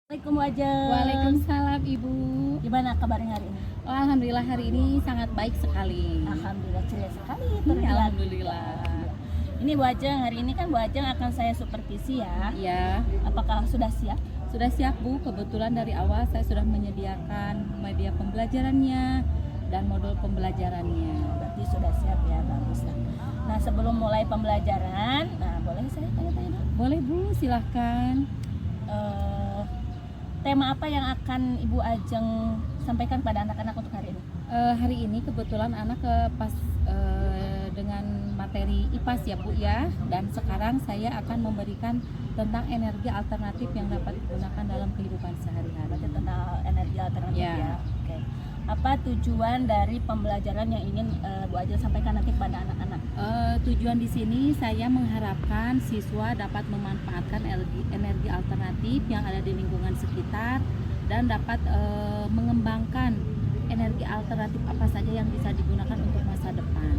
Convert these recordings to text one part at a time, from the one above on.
Assalamualaikum Wajeng. Waalaikumsalam Ibu. Gimana kabarnya hari ini? Oh, alhamdulillah hari ini sangat baik sekali. Alhamdulillah ceria sekali. Alhamdulillah. Ini Bu Ajeng, hari ini kan Bu Ajeng akan saya supervisi ya. Ya, Apakah sudah siap? sudah siap Bu. Kebetulan dari awal saya sudah menyediakan media pembelajarannya dan modul pembelajarannya. Berarti sudah siap ya, bagus lah. Nah sebelum mulai pembelajaran, boleh saya tanya-tanya dulu? Boleh Bu, silahkan. Tema apa yang akan Ibu Ajeng sampaikan pada anak-anak untuk hari ini? Hari ini kebetulan anak pas dengan materi IPAS ya Bu ya. Dan sekarang saya akan memberikan tentang energi alternatif yang dapat digunakan dalam kehidupan sehari-hari. Berarti tentang energi alternatif ya. Oke. Apa tujuan dari pembelajaran yang ingin Bu Ajeng sampaikan nanti pada anak-anak? Tujuan di sini saya mengharapkan siswa dapat memanfaatkan energi alternatif yang ada di lingkungan sekitar dan dapat mengembangkan energi alternatif apa saja yang bisa digunakan untuk masa depan.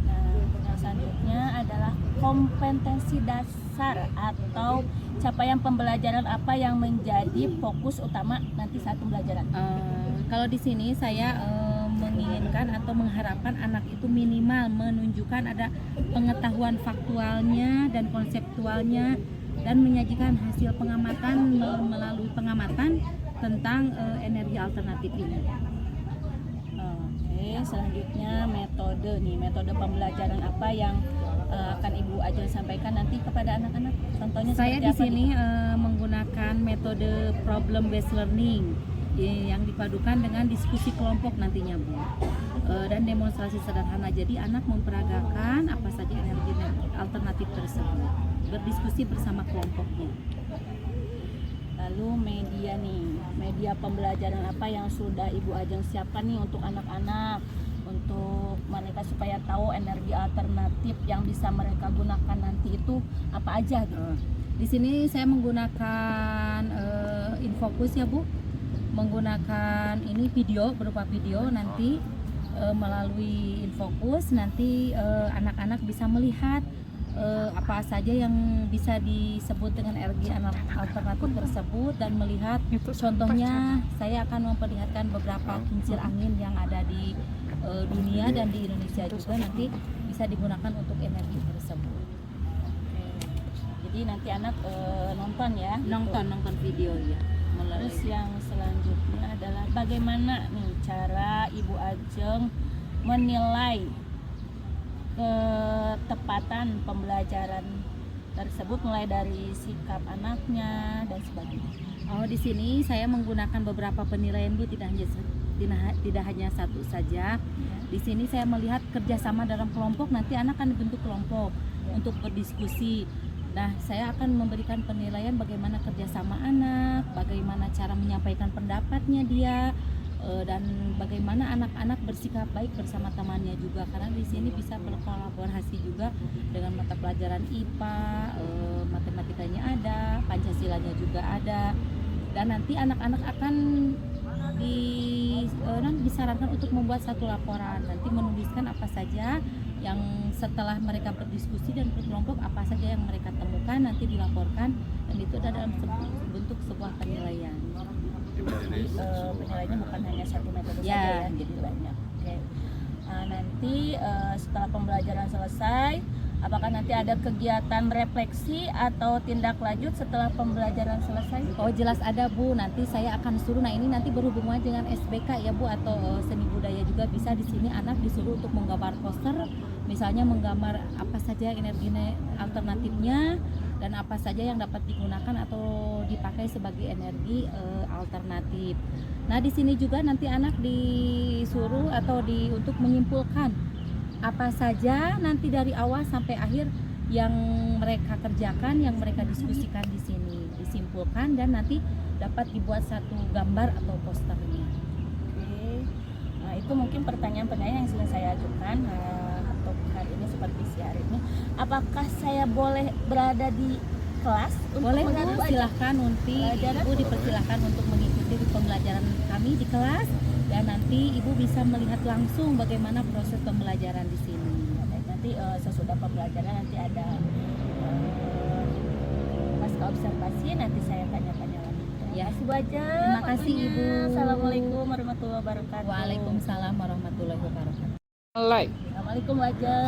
Nah, yang selanjutnya adalah kompetensi dasar atau capaian pembelajaran apa yang menjadi fokus utama nanti saat pembelajaran. Kalau di sini saya menginginkan atau mengharapkan anak itu minimal menunjukkan ada pengetahuan faktualnya dan konseptualnya dan menyajikan hasil pengamatan melalui pengamatan tentang energi alternatif ini. Oke, selanjutnya metode pembelajaran apa yang akan Ibu Ajeng sampaikan nanti kepada anak-anak? Contohnya Saya di seperti sini apa? menggunakan metode problem based learning yang dipadukan dengan diskusi kelompok nantinya Bu, dan demonstrasi sederhana. Jadi anak memperagakan apa saja energi alternatif tersebut, berdiskusi bersama kelompoknya. Lalu media pembelajaran apa yang sudah Ibu Ajeng siapkan nih untuk anak-anak, untuk mereka supaya tahu energi alternatif yang bisa mereka gunakan nanti itu apa aja gitu. Di sini saya menggunakan Infocus ya Bu, menggunakan ini video berupa video nanti melalui Infocus nanti anak-anak bisa melihat apa saja yang bisa disebut dengan energi alternatif tersebut dan melihat contohnya saya akan memperlihatkan beberapa kincir angin yang ada di dunia dan di Indonesia juga nanti bisa digunakan untuk energi tersebut. Jadi nanti anak nonton ya, Nonton video ya. Terus yang selanjutnya adalah bagaimana nih cara Ibu Ajeng menilai ketepatan pembelajaran tersebut mulai dari sikap anaknya dan sebagainya. Oh, di sini saya menggunakan beberapa penilaian Bu, tidak hanya satu saja. Di sini saya melihat kerjasama dalam kelompok, nanti anak akan dibentuk kelompok untuk berdiskusi. Nah, saya akan memberikan penilaian bagaimana kerjasama anak, bagaimana cara menyampaikan pendapatnya dia, dan bagaimana anak-anak bersikap baik bersama temannya juga. Karena di sini bisa berkolaborasi juga dengan mata pelajaran IPA, matematikanya ada, Pancasilanya juga ada. Dan nanti anak-anak akan disarankan untuk membuat satu laporan, nanti menuliskan apa saja yang setelah mereka berdiskusi dan berkelompok apa saja yang mereka temukan nanti dilaporkan dan itu ada dalam bentuk sebuah penilaian. Jadi penilaiannya bukan hanya satu metode saja ya, jadi banyak. Oke. Nanti setelah pembelajaran selesai, apakah nanti ada kegiatan refleksi atau tindak lanjut setelah pembelajaran selesai? Oh, jelas ada Bu, nanti saya akan suruh. Nah, ini nanti berhubungan dengan SBK ya Bu, atau seni budaya juga bisa. Di sini anak disuruh untuk menggambar poster, misalnya menggambar apa saja energi alternatifnya dan apa saja yang dapat digunakan atau dipakai sebagai energi alternatif. Nah, di sini juga nanti anak disuruh atau untuk menyimpulkan apa saja nanti dari awal sampai akhir yang mereka kerjakan, yang mereka diskusikan di sini, disimpulkan dan nanti dapat dibuat satu gambar atau posternya. Oke. Nah, itu mungkin pertanyaan-pertanyaan yang sering saya ajukan untuk hari ini supervisi hari ini. Apakah saya boleh berada di kelas? Boleh Bu, silahkan nanti Ibu dipersilahkan untuk mengikuti pembelajaran kami di kelas dan nanti Ibu bisa melihat langsung bagaimana proses pembelajaran di sini. Nanti sesudah pembelajaran nanti ada setelah observasi nanti saya tanya-tanya lagi. Ya. Terima kasih Bu Ajeng. Terima kasih, waktunya. Ibu. Assalamualaikum warahmatullahi wabarakatuh. Waalaikumsalam warahmatullahi wabarakatuh. Assalamualaikum Bu Ajeng.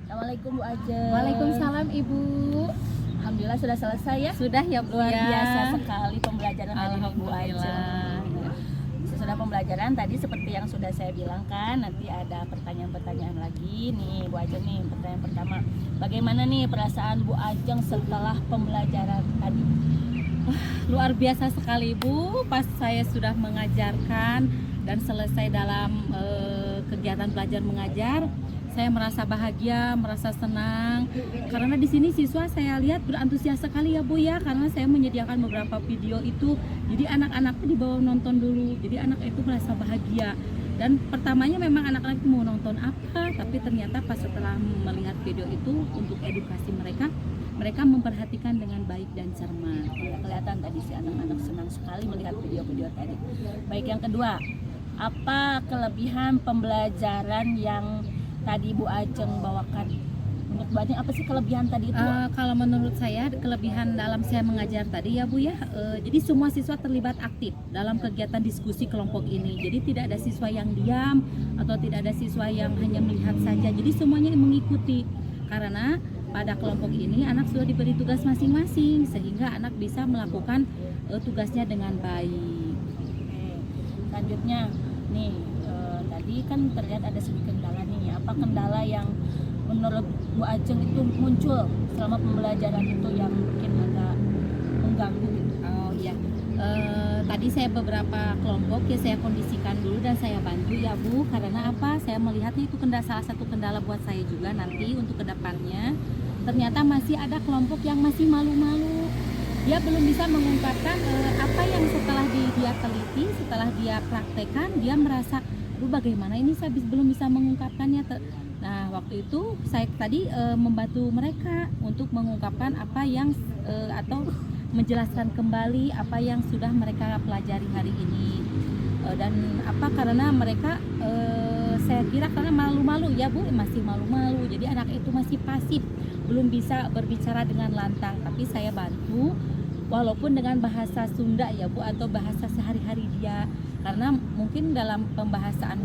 Assalamualaikum Bu Ajeng. Waalaikumsalam Ibu. Alhamdulillah sudah selesai ya. Sudah ya Bu Luar ya. biasa sekali pembelajaran hari ini Bu Ajeng. Alhamdulillah. Sesudah pembelajaran tadi seperti yang sudah saya bilang kan, nanti ada pertanyaan-pertanyaan lagi nih Bu Ajeng nih. Pertanyaan pertama, bagaimana nih perasaan Bu Ajeng setelah pembelajaran tadi? Luar biasa sekali Ibu, pas saya sudah mengajarkan dan selesai dalam kegiatan belajar mengajar, saya merasa bahagia, merasa senang karena di sini siswa saya lihat berantusias sekali ya Bu ya, karena saya menyediakan beberapa video itu, jadi anak-anak itu dibawa nonton dulu, jadi anak itu merasa bahagia. Dan pertamanya memang anak-anak itu mau nonton apa, tapi ternyata pas setelah melihat video itu untuk edukasi mereka, mereka memperhatikan dengan baik dan cermat. Ya, kelihatan tadi si anak-anak senang sekali melihat video-video tadi. Baik, yang kedua, apa kelebihan pembelajaran yang tadi Bu Ajeng bawakan? Menurut Bu Ajeng apa sih kelebihan tadi itu? Kalau menurut saya kelebihan dalam saya mengajar tadi ya Bu ya, jadi semua siswa terlibat aktif dalam kegiatan diskusi kelompok ini. Jadi tidak ada siswa yang diam atau tidak ada siswa yang hanya melihat saja. Jadi semuanya mengikuti, karena pada kelompok ini anak sudah diberi tugas masing-masing sehingga anak bisa melakukan tugasnya dengan baik. Oke. Selanjutnya nih, tadi kan terlihat ada sedikit kendala nih. Apa kendala yang menurut Bu Ajeng itu muncul selama pembelajaran itu yang mungkin agak mengganggu gitu? Oh iya, tadi saya beberapa kelompok ya saya kondisikan dulu dan saya bantu ya Bu, karena apa? Saya melihatnya itu salah satu kendala buat saya juga nanti untuk kedepannya. Ternyata masih ada kelompok yang masih malu-malu, dia belum bisa mengungkapkan apa yang setelah dia teliti, setelah dia praktekkan, dia merasa, aduh bagaimana ini saya belum bisa mengungkapkannya. Nah waktu itu saya tadi membantu mereka untuk mengungkapkan apa yang atau menjelaskan kembali apa yang sudah mereka pelajari hari ini. Dan apa, karena mereka saya kira karena malu-malu ya Bu, masih malu-malu, jadi anak itu masih pasif, belum bisa berbicara dengan lantang. Tapi saya bantu walaupun dengan bahasa Sunda ya Bu, atau bahasa sehari-hari dia, karena mungkin dalam pembahasan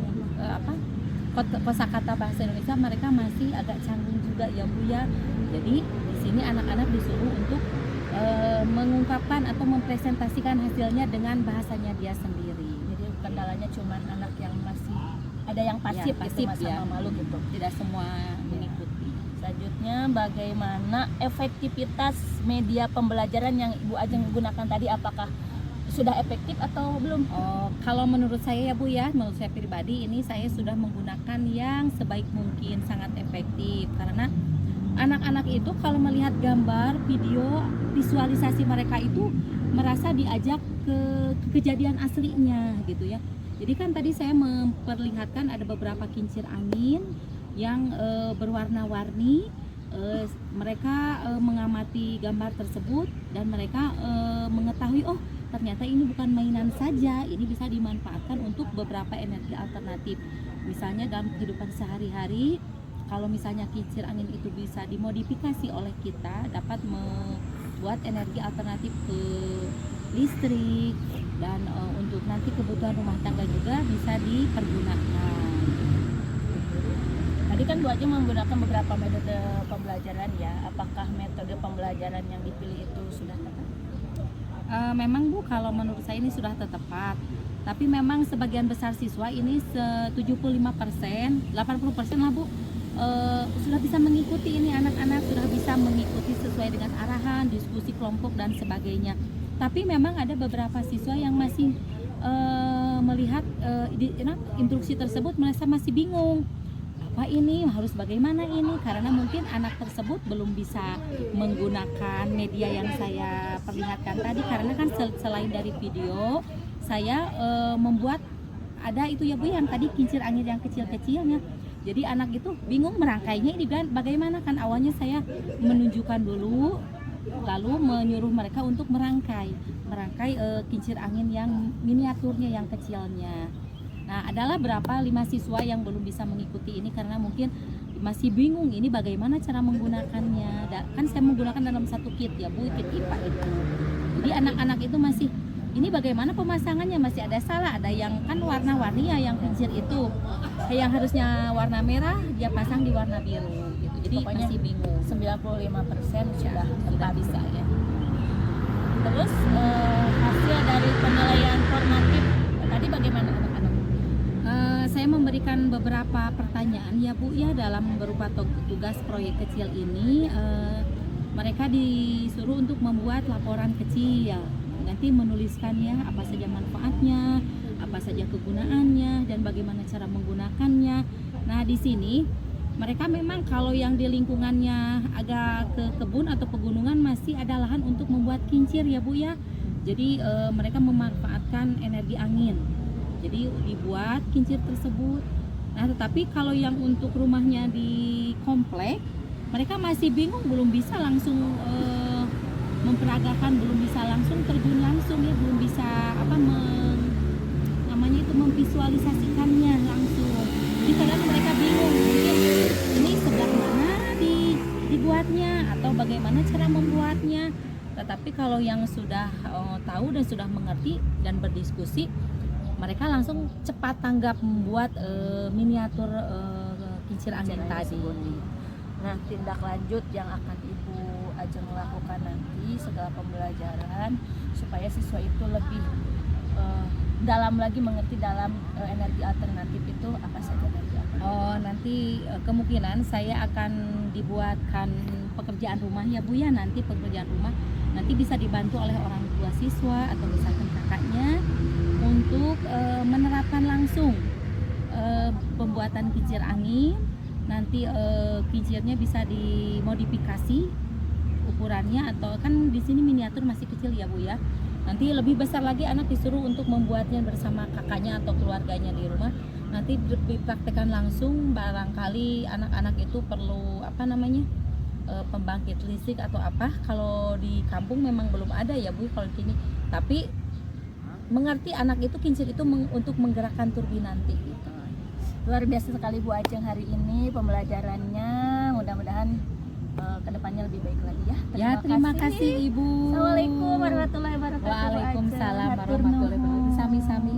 kosakata bahasa Indonesia mereka masih agak canggung juga ya Bu ya. Jadi di sini anak-anak disuruh untuk mengungkapkan atau mempresentasikan hasilnya dengan bahasanya dia sendiri. Jadi kendalanya cuman anak yang masih ada yang pasif, Ya, gitu, pasif, ya. malu gitu. Tidak semua mengikuti. Selanjutnya, bagaimana efektivitas media pembelajaran yang Ibu Ajeng gunakan tadi? Apakah sudah efektif atau belum? Oh, kalau menurut saya ya Bu ya, menurut saya pribadi ini saya sudah menggunakan yang sebaik mungkin, sangat efektif, karena anak-anak itu kalau melihat gambar, video, visualisasi mereka itu merasa diajak ke kejadian aslinya gitu ya. Jadi kan tadi saya memperlihatkan ada beberapa kincir angin yang berwarna-warni. Mereka mengamati gambar tersebut dan mereka mengetahui, oh ternyata ini bukan mainan saja, ini bisa dimanfaatkan untuk beberapa energi alternatif. Misalnya dalam kehidupan sehari-hari, kalau misalnya kincir angin itu bisa dimodifikasi oleh kita, dapat membuat energi alternatif ke listrik, dan untuk nanti kebutuhan rumah tangga juga bisa dipergunakan. Tadi kan Bu Ajeng menggunakan beberapa metode pembelajaran ya. Apakah metode pembelajaran yang dipilih itu sudah tepat? Memang Bu, kalau menurut saya ini sudah tepat. Tapi memang sebagian besar siswa ini 75%, 80% lah Bu, sudah bisa mengikuti ini, anak-anak sudah bisa mengikuti sesuai dengan arahan, diskusi kelompok dan sebagainya. Tapi memang ada beberapa siswa yang masih melihat instruksi tersebut merasa masih bingung. Apa ini, harus bagaimana ini, karena mungkin anak tersebut belum bisa menggunakan media yang saya perlihatkan tadi, karena kan selain dari video saya membuat ada itu ya Bu yang tadi kincir angin yang kecil-kecilnya. Jadi anak itu bingung merangkainya ini bagaimana, kan awalnya saya menunjukkan dulu lalu menyuruh mereka untuk merangkai kincir angin yang miniaturnya, yang kecilnya. Nah, adalah berapa 5 siswa yang belum bisa mengikuti ini karena mungkin masih bingung ini bagaimana cara menggunakannya. Kan saya menggunakan dalam satu kit ya Bu, kit IPA itu. Jadi anak-anak itu masih ini bagaimana pemasangannya, masih ada salah, ada yang kan warna-warni ya, yang kincir itu yang harusnya warna merah dia pasang di warna biru gitu. Jadi Pokoknya masih bingung. 95% sudah Bisa ya. Terus hasil dari penilaian formatif tadi bagaimana anak-anak? Saya memberikan beberapa pertanyaan ya Bu ya dalam berupa tugas proyek kecil ini. Mereka disuruh untuk membuat laporan kecil, nanti menuliskannya apa saja manfaatnya, apa saja kegunaannya, dan bagaimana cara menggunakannya. Nah di sini mereka memang kalau yang di lingkungannya agak ke kebun atau pegunungan masih ada lahan untuk membuat kincir ya Bu ya. Jadi mereka memanfaatkan energi angin. Jadi dibuat kincir tersebut. Nah tetapi kalau yang untuk rumahnya di komplek, mereka masih bingung, belum bisa langsung memperagakan, belum bisa langsung terjun langsung ya, belum bisa namanya itu memvisualisasikannya langsung. Jadi kadang mereka bingung, mungkin ini sebelah mana dibuatnya atau bagaimana cara membuatnya. Tetapi kalau yang sudah tahu dan sudah mengerti dan berdiskusi, mereka langsung cepat tanggap membuat miniatur kincir angin tadi. Nah, tindak lanjut yang akan Ibu Ajeng lakukan nanti setelah pembelajaran supaya siswa itu lebih dalam lagi mengerti dalam energi alternatif itu apa saja nanti? Nanti kemungkinan saya akan dibuatkan pekerjaan rumah ya Bu ya, nanti pekerjaan rumah nanti bisa dibantu oleh orang tua siswa atau misalkan kakaknya untuk menerapkan langsung pembuatan kincir angin. Nanti kincirnya bisa dimodifikasi ukurannya, atau kan di sini miniatur masih kecil ya Bu ya. Nanti lebih besar lagi anak disuruh untuk membuatnya bersama kakaknya atau keluarganya di rumah. Nanti dipraktekkan langsung, barangkali anak-anak itu perlu pembangkit listrik atau apa. Kalau di kampung memang belum ada ya Bu kalau di sini. Tapi mengerti anak itu kincir itu untuk menggerakkan turbin nanti gitu. Luar biasa sekali Bu Ajeng hari ini pembelajarannya, mudah-mudahan kedepannya lebih baik lagi ya. Terima kasih Ibu. Assalamualaikum warahmatullahi wabarakatuh. Waalaikumsalam warahmatullahi wabarakatuh. Sami-sami